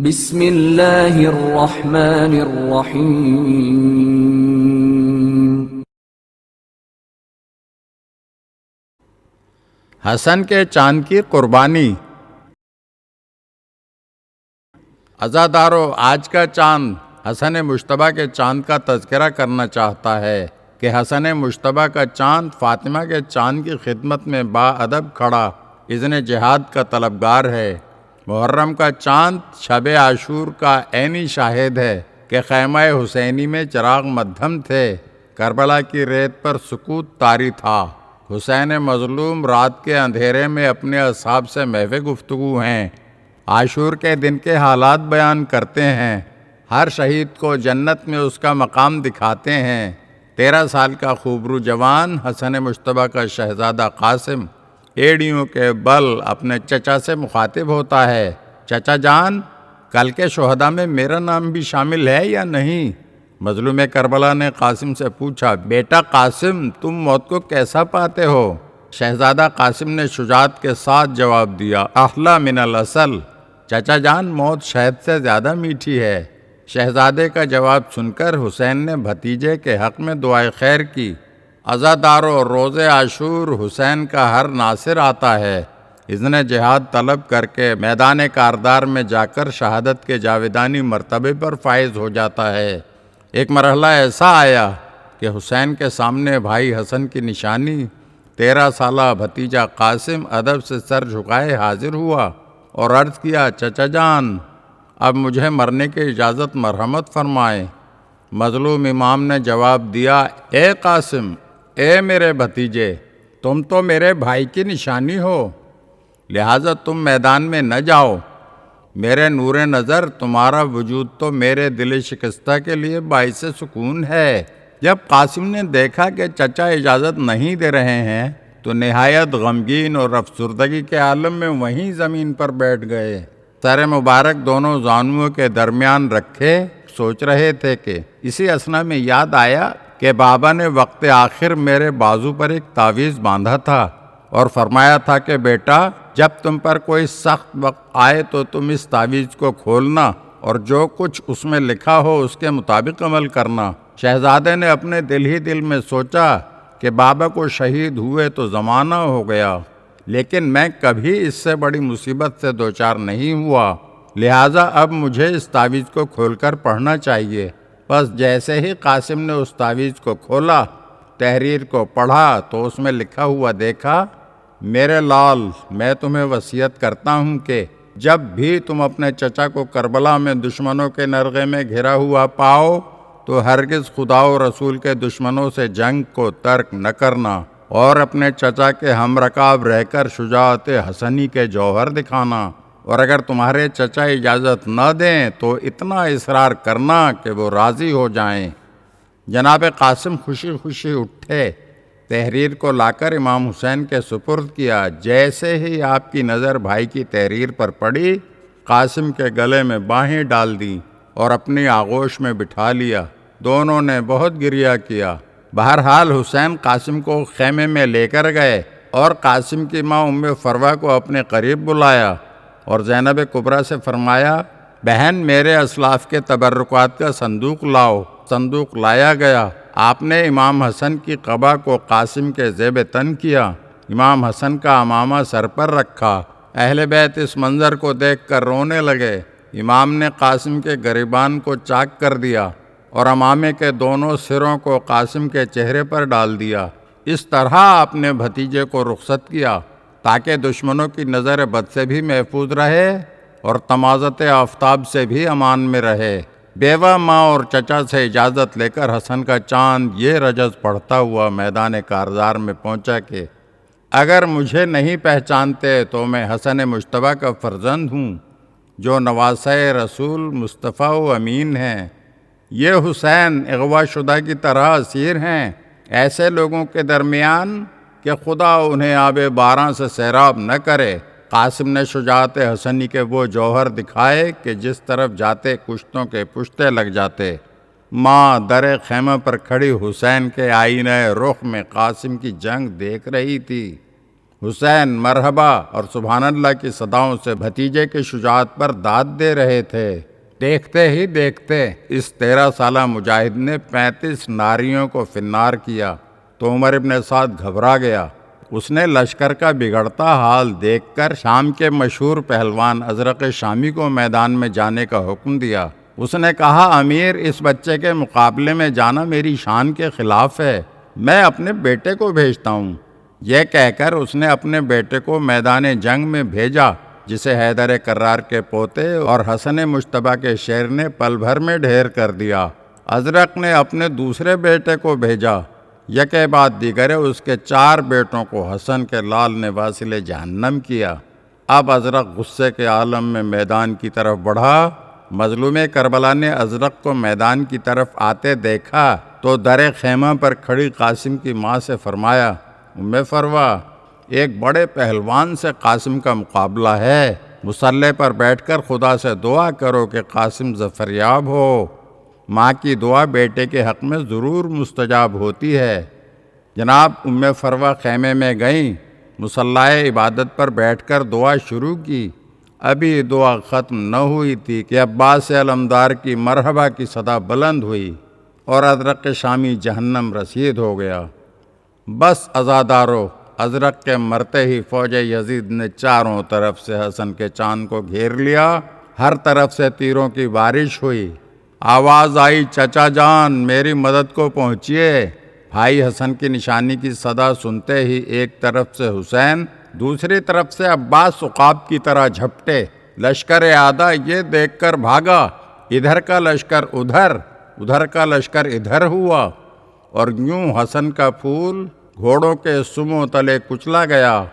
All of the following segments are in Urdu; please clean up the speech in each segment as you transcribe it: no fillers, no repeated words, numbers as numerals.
بسم اللہ الرحمن الرحیم۔ حسن کے چاند کی قربانی۔ عزادارو، آج کا چاند حسن مجتبیٰ کے چاند کا تذکرہ کرنا چاہتا ہے کہ حسن مجتبیٰ کا چاند فاطمہ کے چاند کی خدمت میں با ادب کھڑا اذن جہاد کا طلبگار ہے۔ محرم کا چاند شب عاشور کا عینی شاہد ہے کہ خیمہ حسینی میں چراغ مدھم تھے، کربلا کی ریت پر سکوت طاری تھا۔ حسین مظلوم رات کے اندھیرے میں اپنے اصحاب سے محو گفتگو ہیں، عاشور کے دن کے حالات بیان کرتے ہیں، ہر شہید کو جنت میں اس کا مقام دکھاتے ہیں۔ 13 سال کا خوبرو جوان حسن مجتبیٰ کا شہزادہ قاسم ایڑیوں کے بل اپنے چچا سے مخاطب ہوتا ہے، چچا جان، کل کے شہداء میں میرا نام بھی شامل ہے یا نہیں؟ مظلوم کربلا نے قاسم سے پوچھا، بیٹا قاسم، تم موت کو کیسا پاتے ہو؟ شہزادہ قاسم نے شجاعت کے ساتھ جواب دیا، احلی من العسل، چچا جان، موت شہد سے زیادہ میٹھی ہے۔ شہزادے کا جواب سن کر حسین نے بھتیجے کے حق میں دعائے خیر کی۔ عزادارو، روز عاشور حسین کا ہر ناصر آتا ہے، اذن جہاد طلب کر کے میدان کاردار میں جا کر شہادت کے جاویدانی مرتبے پر فائز ہو جاتا ہے۔ ایک مرحلہ ایسا آیا کہ حسین کے سامنے بھائی حسن کی نشانی 13 سالہ بھتیجا قاسم ادب سے سر جھکائے حاضر ہوا اور عرض کیا، چچا جان، اب مجھے مرنے کی اجازت مرحمت فرمائیں۔ مظلوم امام نے جواب دیا، اے قاسم، اے میرے بھتیجے، تم تو میرے بھائی کی نشانی ہو، لہٰذا تم میدان میں نہ جاؤ۔ میرے نور نظر، تمہارا وجود تو میرے دل شکستہ کے لیے باعث سکون ہے۔ جب قاسم نے دیکھا کہ چچا اجازت نہیں دے رہے ہیں تو نہایت غمگین اور افسردگی کے عالم میں وہیں زمین پر بیٹھ گئے، سر مبارک دونوں زانوؤں کے درمیان رکھے سوچ رہے تھے کہ اسی اثنا میں یاد آیا کہ بابا نے وقت آخر میرے بازو پر ایک تعویذ باندھا تھا اور فرمایا تھا کہ بیٹا، جب تم پر کوئی سخت وقت آئے تو تم اس تعویذ کو کھولنا اور جو کچھ اس میں لکھا ہو اس کے مطابق عمل کرنا۔ شہزادے نے اپنے دل ہی دل میں سوچا کہ بابا کو شہید ہوئے تو زمانہ ہو گیا، لیکن میں کبھی اس سے بڑی مصیبت سے دوچار نہیں ہوا، لہٰذا اب مجھے اس تعویذ کو کھول کر پڑھنا چاہیے۔ بس جیسے ہی قاسم نے اس تعویذ کو کھولا، تحریر کو پڑھا تو اس میں لکھا ہوا دیکھا، میرے لال، میں تمہیں وصیت کرتا ہوں کہ جب بھی تم اپنے چچا کو کربلا میں دشمنوں کے نرغے میں گھرا ہوا پاؤ تو ہرگز خدا و رسول کے دشمنوں سے جنگ کو ترک نہ کرنا اور اپنے چچا کے ہم رکاب رہ کر شجاعت حسنی کے جوہر دکھانا، اور اگر تمہارے چچا اجازت نہ دیں تو اتنا اصرار کرنا کہ وہ راضی ہو جائیں۔ جناب قاسم خوشی خوشی اٹھے، تحریر کو لا کر امام حسین کے سپرد کیا۔ جیسے ہی آپ کی نظر بھائی کی تحریر پر پڑی، قاسم کے گلے میں باہیں ڈال دیں اور اپنی آغوش میں بٹھا لیا۔ دونوں نے بہت گریہ کیا۔ بہرحال حسین قاسم کو خیمے میں لے کر گئے اور قاسم کی ماں ام فروہ کو اپنے قریب بلایا اور زینب کبریٰ سے فرمایا، بہن، میرے اسلاف کے تبرکات کا صندوق لاؤ۔ صندوق لایا گیا۔ آپ نے امام حسن کی قبا کو قاسم کے زیب تن کیا، امام حسن کا عمامہ سر پر رکھا۔ اہل بیت اس منظر کو دیکھ کر رونے لگے۔ امام نے قاسم کے گریبان کو چاک کر دیا اور عمامے کے دونوں سروں کو قاسم کے چہرے پر ڈال دیا۔ اس طرح آپ نے بھتیجے کو رخصت کیا تاکہ دشمنوں کی نظر بد سے بھی محفوظ رہے اور تمازت آفتاب سے بھی امان میں رہے۔ بیوہ، ماں اور چچا سے اجازت لے کر حسن کا چاند یہ رجز پڑھتا ہوا میدان کارزار میں پہنچا کہ اگر مجھے نہیں پہچانتے تو میں حسن مجتبیٰ کا فرزند ہوں جو نواسۂ رسول مصطفیٰ و امین ہیں۔ یہ حسین اغوا شدہ کی طرح اسیر ہیں، ایسے لوگوں کے درمیان کہ خدا انہیں آب باراں سے سیراب نہ کرے۔ قاسم نے شجاعت حسنی کے وہ جوہر دکھائے کہ جس طرف جاتے کشتوں کے پشتے لگ جاتے۔ ماں در خیمہ پر کھڑی حسین کے آئینہ رخ میں قاسم کی جنگ دیکھ رہی تھی حسین مرحبا اور سبحان اللہ کی صداؤں سے بھتیجے کی شجاعت پر داد دے رہے تھے۔ دیکھتے ہی دیکھتے اس 13 سالہ مجاہد نے 35 ناریوں کو فنار کیا تو عمر ابن سعد گھبرا گیا۔ اس نے لشکر کا بگڑتا حال دیکھ کر شام کے مشہور پہلوان ازرق شامی کو میدان میں جانے کا حکم دیا۔ اس نے کہا، امیر، اس بچے کے مقابلے میں جانا میری شان کے خلاف ہے، میں اپنے بیٹے کو بھیجتا ہوں۔ یہ کہہ کر اس نے اپنے بیٹے کو میدان جنگ میں بھیجا، جسے حیدر کرار کے پوتے اور حسن مجتبیٰ کے شیر نے پل بھر میں ڈھیر کر دیا۔ ازرق نے اپنے دوسرے بیٹے کو بھیجا، یکے بعد دیگرے اس کے 4 بیٹوں کو حسن کے لال نے واصل جہنم کیا۔ اب ازرق غصے کے عالم میں میدان کی طرف بڑھا۔ مظلوم کربلا نے ازرق کو میدان کی طرف آتے دیکھا تو در خیمہ پر کھڑی قاسم کی ماں سے فرمایا، ام فروا، ایک بڑے پہلوان سے قاسم کا مقابلہ ہے، مصلے پر بیٹھ کر خدا سے دعا کرو کہ قاسم ظفریاب ہو۔ ماں کی دعا بیٹے کے حق میں ضرور مستجاب ہوتی ہے۔ جناب ام فروا خیمے میں گئیں، مصلائے عبادت پر بیٹھ کر دعا شروع کی۔ ابھی دعا ختم نہ ہوئی تھی کہ عباس علمدار کی مرحبا کی صدا بلند ہوئی اور ازرق شامی جہنم رسید ہو گیا۔ بس عزادارو، ازرق کے مرتے ہی فوج یزید نے چاروں طرف سے حسن کے چاند کو گھیر لیا۔ ہر طرف سے تیروں کی بارش ہوئی۔ آواز آئی، چچا جان میری مدد کو پہنچیے۔ بھائی حسن کی نشانی کی صدا سنتے ہی ایک طرف سے حسین، دوسری طرف سے عباس عقاب کی طرح جھپٹے۔ لشکر اعداء یہ دیکھ کر بھاگا، ادھر کا لشکر ادھر، ادھر کا لشکر ادھر ہوا، اور یوں حسن کا پھول گھوڑوں کے سموں تلے کچلا گیا۔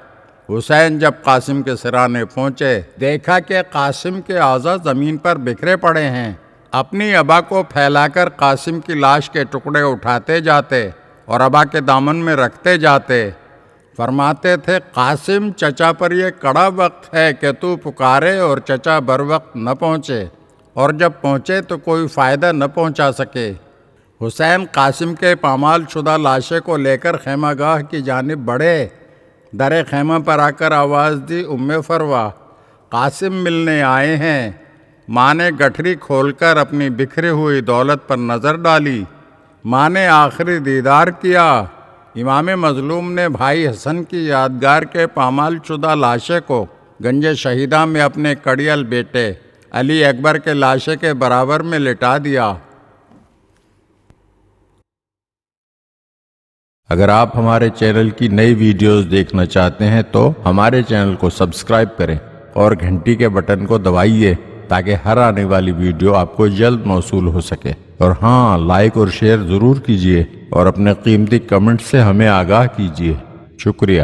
حسین جب قاسم کے سرانے پہنچے، دیکھا کہ قاسم کے اعضاء زمین پر بکھرے پڑے ہیں۔ اپنی ابا کو پھیلا کر قاسم کی لاش کے ٹکڑے اٹھاتے جاتے اور ابا کے دامن میں رکھتے جاتے۔ فرماتے تھے، قاسم، چچا پر یہ کڑا وقت ہے کہ تو پکارے اور چچا بر وقت نہ پہنچے، اور جب پہنچے تو کوئی فائدہ نہ پہنچا سکے۔ حسین قاسم کے پامال شدہ لاشے کو لے کر خیمہ گاہ کی جانب بڑھے۔ در خیمہ پر آ کر آواز دی، ام فروا، قاسم ملنے آئے ہیں۔ ماں نے گٹھری کھول کر اپنی بکھری ہوئی دولت پر نظر ڈالی۔ ماں نے آخری دیدار کیا۔ امام مظلوم نے بھائی حسن کی یادگار کے پامال شدہ لاشے کو گنج شہیدہ میں اپنے کڑیل بیٹے علی اکبر کے لاشے کے برابر میں لٹا دیا۔ اگر آپ ہمارے چینل کی نئی ویڈیوز دیکھنا چاہتے ہیں تو ہمارے چینل کو سبسکرائب کریں اور گھنٹی کے بٹن کو دبائیے تاکہ ہر آنے والی ویڈیو آپ کو جلد موصول ہو سکے۔ اور ہاں، لائک اور شیئر ضرور کیجیے اور اپنے قیمتی کمنٹ سے ہمیں آگاہ کیجیے۔ شکریہ۔